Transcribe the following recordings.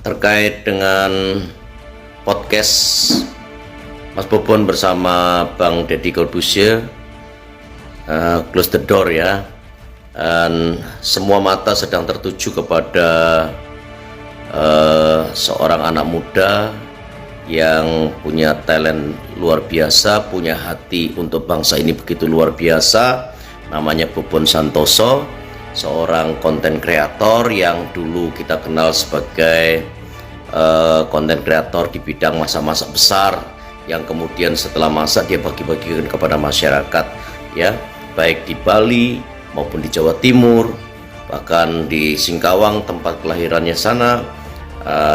terkait dengan podcast Mas Bobon bersama Bang Deddy Corbuzier, Close the Door ya. Dan semua mata sedang tertuju kepada seorang anak muda yang punya talent luar biasa, punya hati untuk bangsa ini begitu luar biasa. Namanya Bobon Santoso, seorang konten kreator yang dulu kita kenal sebagai konten kreator di bidang masak-masak besar, yang kemudian setelah masak dia bagi-bagikan kepada masyarakat ya, baik di Bali maupun di Jawa Timur, bahkan di Singkawang tempat kelahirannya sana.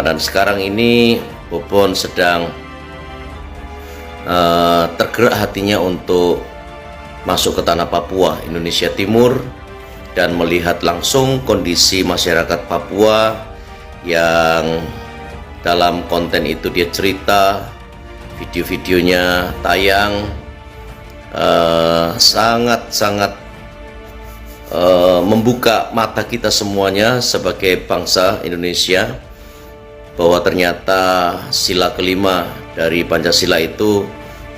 Dan sekarang ini Bobon sedang tergerak hatinya untuk masuk ke tanah Papua, Indonesia Timur, dan melihat langsung kondisi masyarakat Papua yang dalam konten itu dia cerita, video-videonya tayang sangat-sangat membuka mata kita semuanya sebagai bangsa Indonesia, bahwa ternyata sila kelima dari Pancasila itu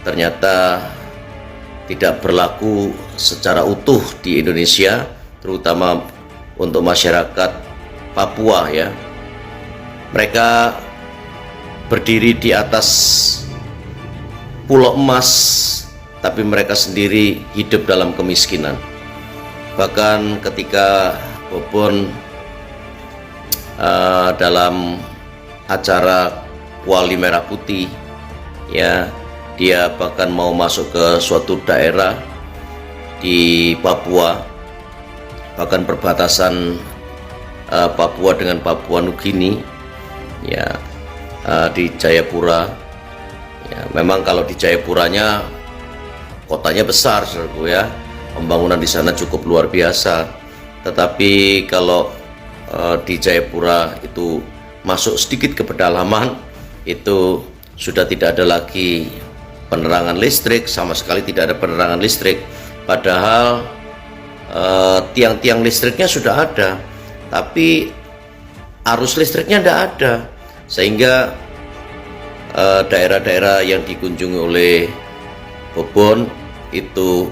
ternyata tidak berlaku secara utuh di Indonesia, terutama untuk masyarakat Papua ya. Mereka berdiri di atas pulau emas, tapi mereka sendiri hidup dalam kemiskinan. Bahkan ketika Bobon dalam acara Kuali Merah Putih ya, dia bahkan mau masuk ke suatu daerah di Papua, bahkan perbatasan Papua dengan Papua Nugini ya, di Jayapura ya. Memang kalau di Jayapuranya kotanya besar saudaraku ya, pembangunan di sana cukup luar biasa, tetapi kalau di Jayapura itu masuk sedikit ke pedalaman itu sudah tidak ada lagi penerangan listrik, sama sekali tidak ada penerangan listrik. Padahal tiang-tiang listriknya sudah ada, tapi arus listriknya tidak ada, sehingga daerah-daerah yang dikunjungi oleh Bobon itu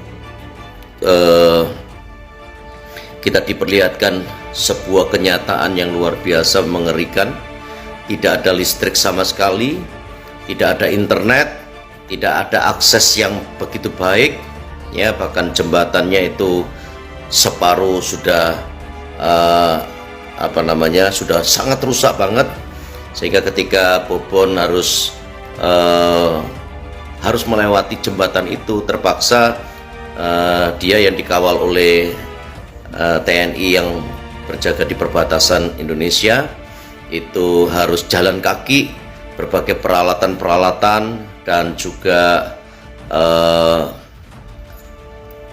kita diperlihatkan sebuah kenyataan yang luar biasa mengerikan. Tidak ada listrik sama sekali, tidak ada internet, tidak ada akses yang begitu baik ya, bahkan jembatannya itu separuh sudah sudah sangat rusak banget, sehingga ketika Bobon harus melewati jembatan itu, terpaksa dia yang dikawal oleh TNI yang berjaga di perbatasan Indonesia itu harus jalan kaki, berbagai peralatan-peralatan dan juga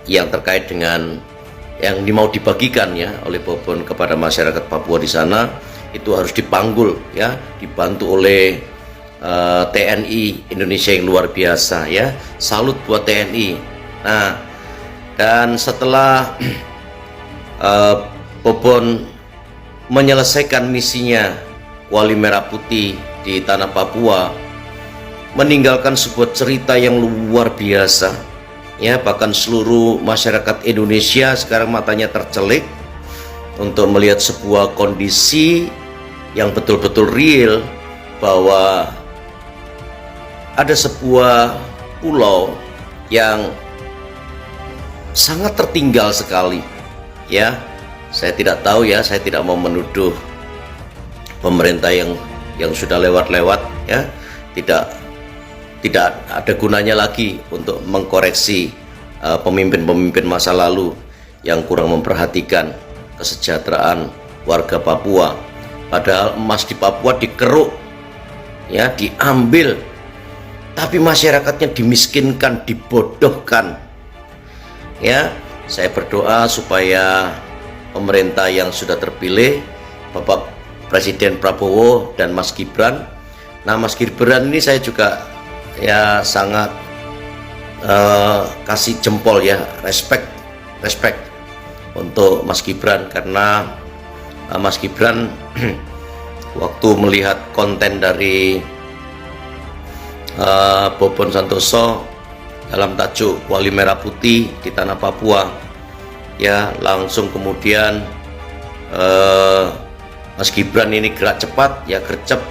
yang terkait dengan yang mau dibagikan ya oleh Bobon kepada masyarakat Papua di sana, itu harus dipanggul ya, dibantu oleh TNI Indonesia yang luar biasa ya. Salut buat TNI. Nah, dan setelah Bobon menyelesaikan misinya Kuali Merah Putih di tanah Papua, meninggalkan sebuah cerita yang luar biasa ya, bahkan seluruh masyarakat Indonesia sekarang matanya tercelik untuk melihat sebuah kondisi yang betul-betul real, bahwa ada sebuah pulau yang sangat tertinggal sekali ya. Saya tidak tahu ya, saya tidak mau menuduh pemerintah yang sudah lewat-lewat ya, tidak ada gunanya lagi untuk mengkoreksi pemimpin-pemimpin masa lalu yang kurang memperhatikan kesejahteraan warga Papua. Padahal emas di Papua dikeruk ya, diambil, tapi masyarakatnya dimiskinkan, dibodohkan ya. Saya berdoa supaya pemerintah yang sudah terpilih, Bapak Presiden Prabowo dan Mas Gibran. Nah, Mas Gibran ini saya juga ya sangat kasih jempol ya, respect untuk Mas Gibran, karena Mas Gibran waktu melihat konten dari Bobon Santoso dalam tajuk Kuali Merah Putih di Tanah Papua, ya langsung kemudian Mas Gibran ini gerak cepat, ya gercep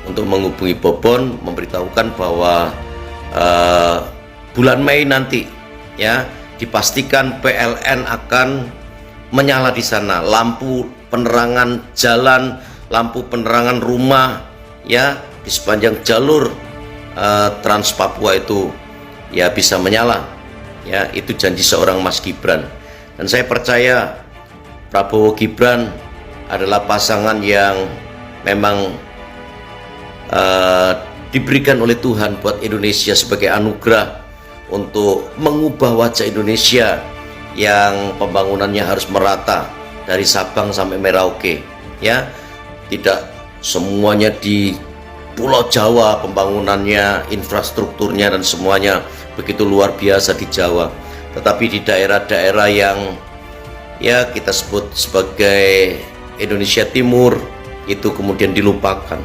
untuk menghubungi Bobon, memberitahukan bahwa bulan Mei nanti, ya dipastikan PLN akan menyala di sana, lampu penerangan jalan, lampu penerangan rumah, ya di sepanjang jalur Trans Papua itu ya bisa menyala, ya itu janji seorang Mas Gibran. Dan saya percaya Prabowo Gibran adalah pasangan yang memang diberikan oleh Tuhan buat Indonesia sebagai anugerah untuk mengubah wajah Indonesia yang pembangunannya harus merata dari Sabang sampai Merauke, ya tidak semuanya di Pulau Jawa pembangunannya, infrastrukturnya dan semuanya begitu luar biasa di Jawa, tetapi di daerah-daerah yang ya kita sebut sebagai Indonesia Timur itu kemudian dilupakan.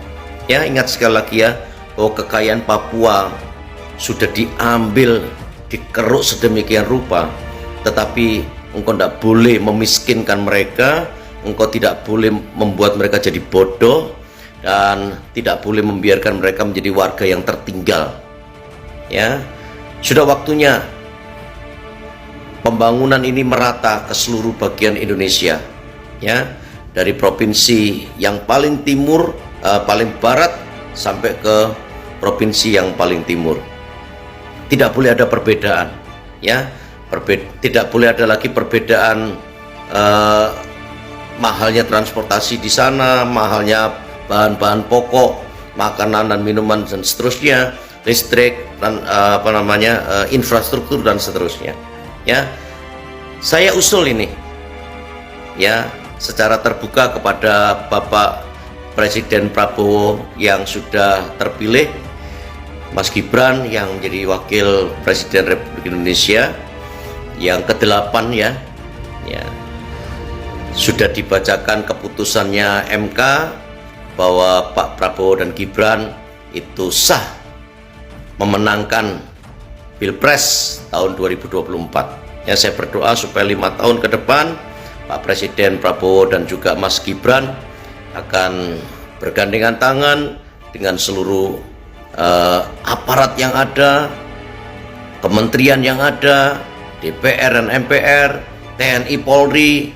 Ya ingat sekali lagi ya, bahwa kekayaan Papua sudah diambil, dikeruk sedemikian rupa, tetapi engkau tidak boleh memiskinkan mereka, engkau tidak boleh membuat mereka jadi bodoh, dan tidak boleh membiarkan mereka menjadi warga yang tertinggal. Ya, sudah waktunya pembangunan ini merata ke seluruh bagian Indonesia, ya dari provinsi yang paling timur, paling barat sampai ke provinsi yang paling timur. Tidak boleh ada perbedaan, ya tidak boleh ada lagi perbedaan mahalnya transportasi di sana, mahalnya bahan-bahan pokok, makanan dan minuman dan seterusnya, listrik dan infrastruktur dan seterusnya. Ya, saya usul ini, ya secara terbuka kepada Bapak Presiden Prabowo yang sudah terpilih, Mas Gibran yang menjadi Wakil Presiden Republik Indonesia yang ke-8, ya sudah dibacakan keputusannya MK bahwa Pak Prabowo dan Gibran itu sah memenangkan Pilpres tahun 2024. Ya saya berdoa supaya 5 tahun ke depan Pak Presiden Prabowo dan juga Mas Gibran akan bergandengan tangan dengan seluruh aparat yang ada, kementerian yang ada, DPR dan MPR, TNI, Polri,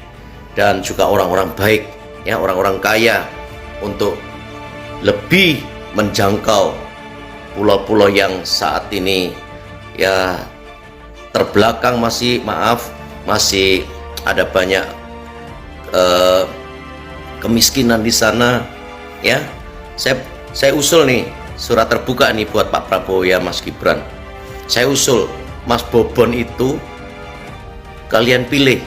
dan juga orang-orang baik, ya orang-orang kaya, untuk lebih menjangkau pulau-pulau yang saat ini ya terbelakang, masih ada banyak kemiskinan di sana. Ya saya usul nih surat terbuka nih buat Pak Prabowo ya Mas Gibran. Saya usul Mas Bobon itu kalian pilih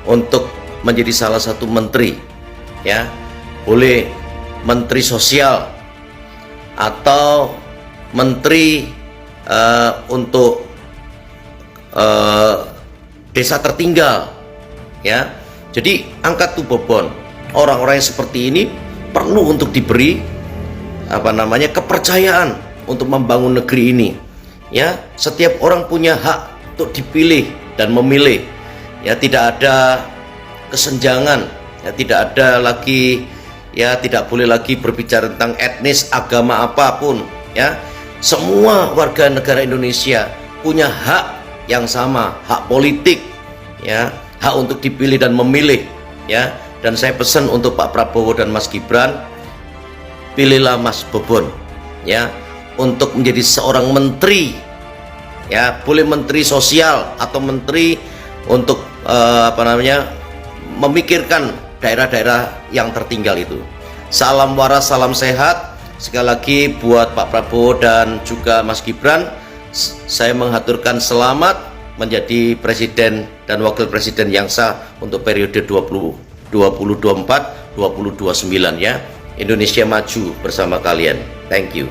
untuk menjadi salah satu menteri, ya boleh menteri sosial atau menteri untuk desa tertinggal, ya jadi angkat tuh Bobon. Orang-orang yang seperti ini perlu untuk diberi kepercayaan untuk membangun negeri ini. Ya setiap orang punya hak untuk dipilih dan memilih, ya tidak ada kesenjangan, ya tidak ada lagi, ya tidak boleh lagi berbicara tentang etnis, agama apapun, ya semua warga negara Indonesia punya hak yang sama, hak politik, ya hak untuk dipilih dan memilih, ya. Dan saya pesan untuk Pak Prabowo dan Mas Gibran, pilihlah Mas Bobon, ya untuk menjadi seorang menteri, ya boleh menteri sosial atau menteri untuk memikirkan daerah-daerah yang tertinggal itu. Salam waras, salam sehat. Sekali lagi buat Pak Prabowo dan juga Mas Gibran, saya mengaturkan selamat menjadi presiden dan wakil presiden yang sah untuk periode 2024-2029 ya. Indonesia maju bersama kalian. Thank you.